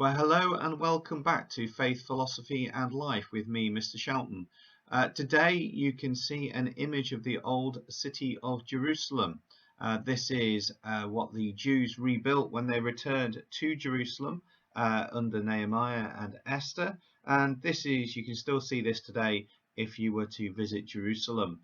Well, hello and welcome back to Faith, Philosophy and Life with me, Mr. Shelton. Today you can see an image of the old city of Jerusalem. This is what the Jews rebuilt when they returned to Jerusalem under Nehemiah and Esther. And you can still see this today if you were to visit Jerusalem.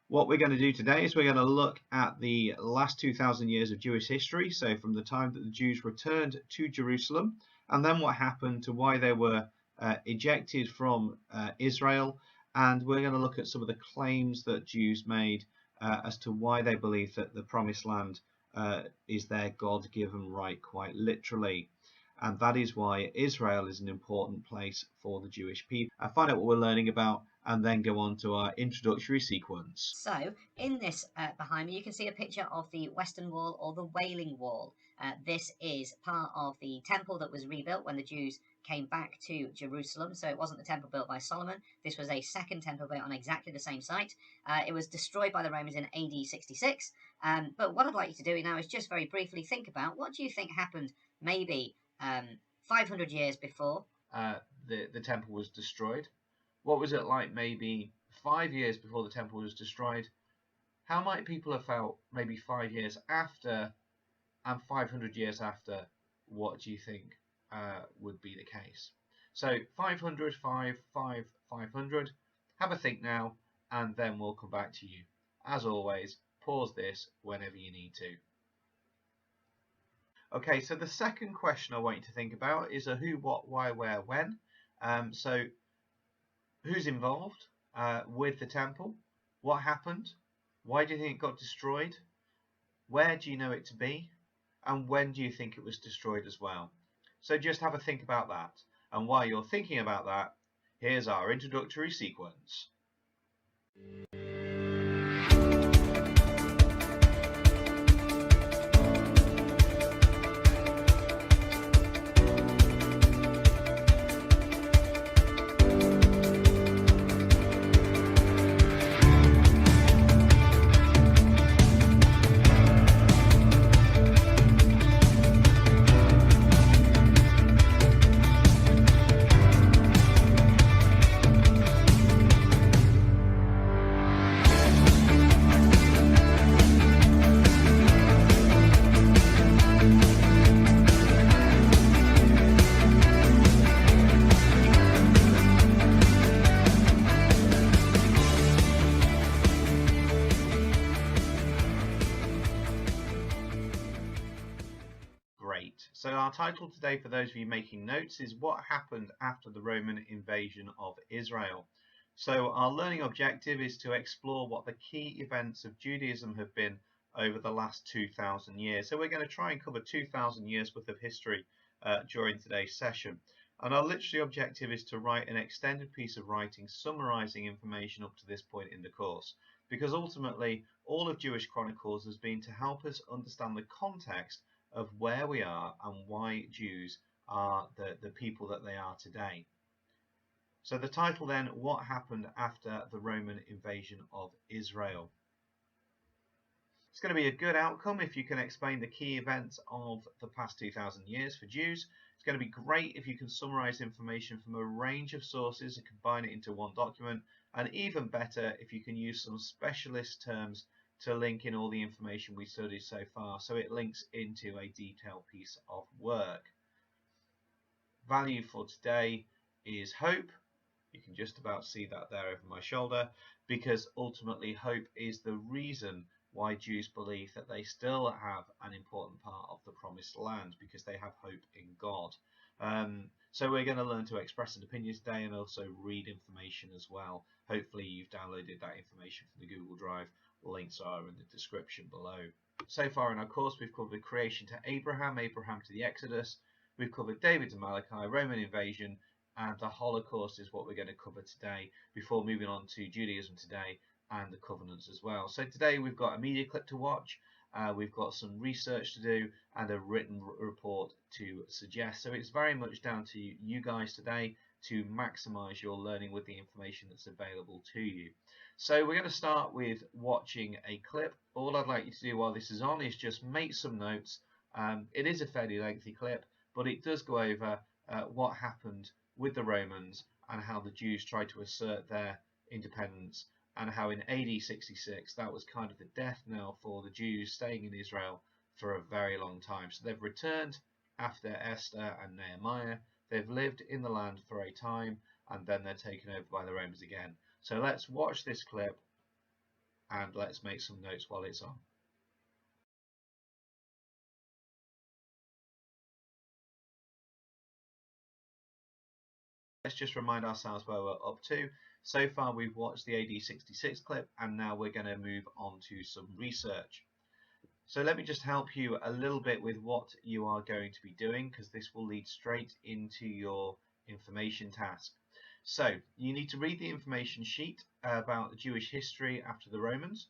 What we're going to do today is we're going to look at the last 2,000 years of Jewish history, so from the time that the Jews returned to Jerusalem, and then what happened to why they were ejected from Israel, and we're going to look at some of the claims that Jews made as to why they believe that the Promised Land is their God-given right, quite literally. And that is why Israel is an important place for the Jewish people. Find out what we're learning about and then go on to our introductory sequence. So, in this behind me, you can see a picture of the Western Wall or the Wailing Wall. This is part of the temple that was rebuilt when the Jews came back to Jerusalem. So it wasn't the temple built by Solomon. This was a second temple built on exactly the same site. It was destroyed by the Romans in AD 66. But what I'd like you to do now is just very briefly think about what do you think happened maybe 500 years before the temple was destroyed. What was it like maybe 5 years before the temple was destroyed? How might people have felt maybe 5 years after and 500 years after? What do you think would be the case? So 500, 500. Have a think now, and then we'll come back to you. As always, pause this whenever you need to. Okay, so the second question I want you to think about is a who, what, why, where, when. So who's involved with the temple? What happened? Why do you think it got destroyed? Where do you know it to be? And when do you think it was destroyed as well? So just have a think about that. And while you're thinking about that, here's our introductory sequence. So our title today, for those of you making notes, is What Happened After the Roman Invasion of Israel. So our learning objective is to explore what the key events of Judaism have been over the last 2,000 years. So we're going to try and cover 2,000 years worth of history during today's session. And our literary objective is to write an extended piece of writing summarizing information up to this point in the course, because ultimately all of Jewish Chronicles has been to help us understand the context of where we are and why Jews are the people that they are today. So the title then, What Happened After the Roman Invasion of Israel? It's going to be a good outcome if you can explain the key events of the past 2,000 years for Jews. It's going to be great if you can summarize information from a range of sources and combine it into one document, and even better if you can use some specialist terms to link in all the information we studied so far, so it links into a detailed piece of work. Value for today is hope. You can just about see that there over my shoulder, because ultimately hope is the reason why Jews believe that they still have an important part of the Promised Land, because they have hope in God. So we're going to learn to express an opinion today and also read information as well. Hopefully you've downloaded that information from the Google Drive. Links are in the description below. So far in our course we've covered creation to Abraham, Abraham to the Exodus, we've covered David to Malachi, Roman invasion, and the Holocaust is what we're going to cover today before moving on to Judaism today and the covenants as well. So today we've got a media clip to watch, we've got some research to do and a written report to suggest. So it's very much down to you guys today to maximize your learning with the information that's available to you. So we're going to start with watching a clip. All I'd like you to do while this is on is just make some notes. It is a fairly lengthy clip, but it does go over what happened with the Romans and how the Jews tried to assert their independence, and how in AD 66 that was kind of the death knell for the Jews staying in Israel for a very long time. So they've returned after Esther and Nehemiah. They've lived in the land for a time, and then they're taken over by the Romans again. So let's watch this clip and let's make some notes while it's on. Let's just remind ourselves where we're up to. So far we've watched the AD 66 clip, and now we're going to move on to some research. So let me just help you a little bit with what you are going to be doing, because this will lead straight into your information task. So you need to read the information sheet about the Jewish history after the Romans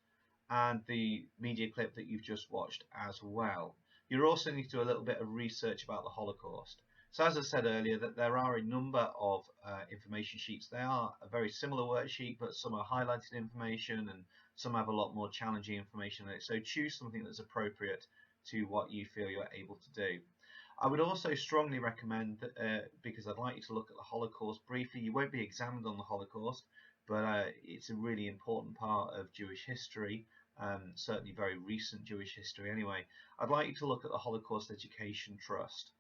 and the media clip that you've just watched as well. You also need to do a little bit of research about the Holocaust. So as I said earlier, that there are a number of information sheets. They are a very similar worksheet, but some are highlighted information and some have a lot more challenging information in it. So choose something that's appropriate to what you feel you're able to do. I would also strongly recommend, because I'd like you to look at the Holocaust briefly. You won't be examined on the Holocaust, but it's a really important part of Jewish history, certainly very recent Jewish history anyway. I'd like you to look at the Holocaust Education Trust.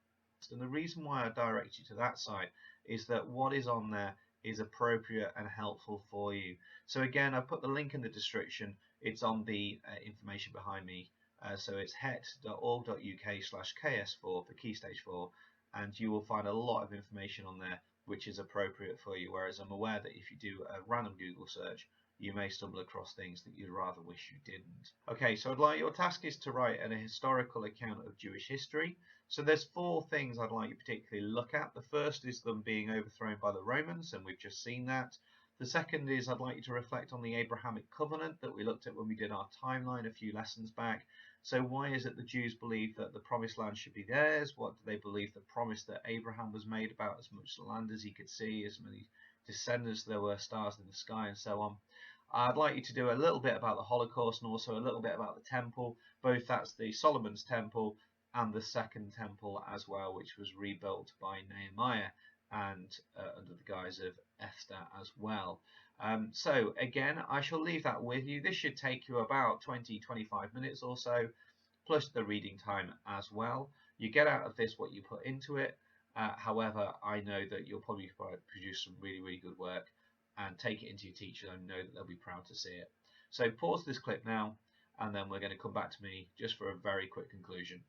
And the reason why I direct you to that site is that what is on there is appropriate and helpful for you. So again, I've put the link in the description. It's on the information behind me. So it's het.org.uk/KS4 for Key Stage 4, and you will find a lot of information on there which is appropriate for you, whereas I'm aware that if you do a random Google search, you may stumble across things that you'd rather wish you didn't. Okay, so your task is to write a historical account of Jewish history. So there's 4 things I'd like you to particularly look at. The first is them being overthrown by the Romans, and we've just seen that. The second is I'd like you to reflect on the Abrahamic covenant that we looked at when we did our timeline a few lessons back. So why is it the Jews believe that the promised land should be theirs? What do they believe the promise that Abraham was made about as much land as he could see, as many descendants there were stars in the sky, and so on. I'd like you to do a little bit about the Holocaust and also a little bit about the temple. Both that's the Solomon's temple and the second temple as well, which was rebuilt by Nehemiah and under the guise of Esther as well. So again, I shall leave that with you. This should take you about 20-25 minutes or so, plus the reading time as well. You get out of this what you put into it. However, I know that you'll probably produce some really, really good work and take it into your teacher, and know that they'll be proud to see it. So pause this clip now, and then we're going to come back to me just for a very quick conclusion.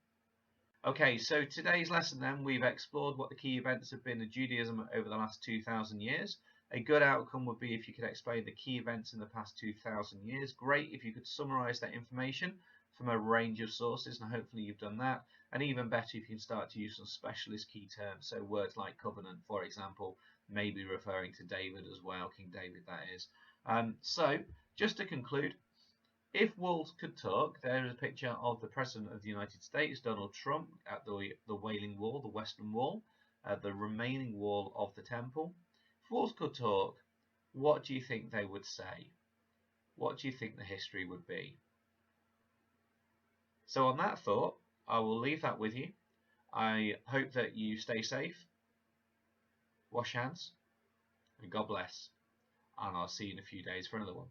Okay, so today's lesson then, we've explored what the key events have been in Judaism over the last 2,000 years. A good outcome would be if you could explain the key events in the past 2,000 years. Great if you could summarize that information from a range of sources, and hopefully you've done that. And even better if you can start to use some specialist key terms, so words like covenant, for example, maybe referring to David as well, King David that is. So just to conclude, if walls could talk, there is a picture of the President of the United States, Donald Trump, at the Wailing Wall, the Western Wall, the remaining wall of the temple. If walls could talk, what do you think they would say? What do you think the history would be? So on that thought, I will leave that with you. I hope that you stay safe, wash hands, and God bless. And I'll see you in a few days for another one.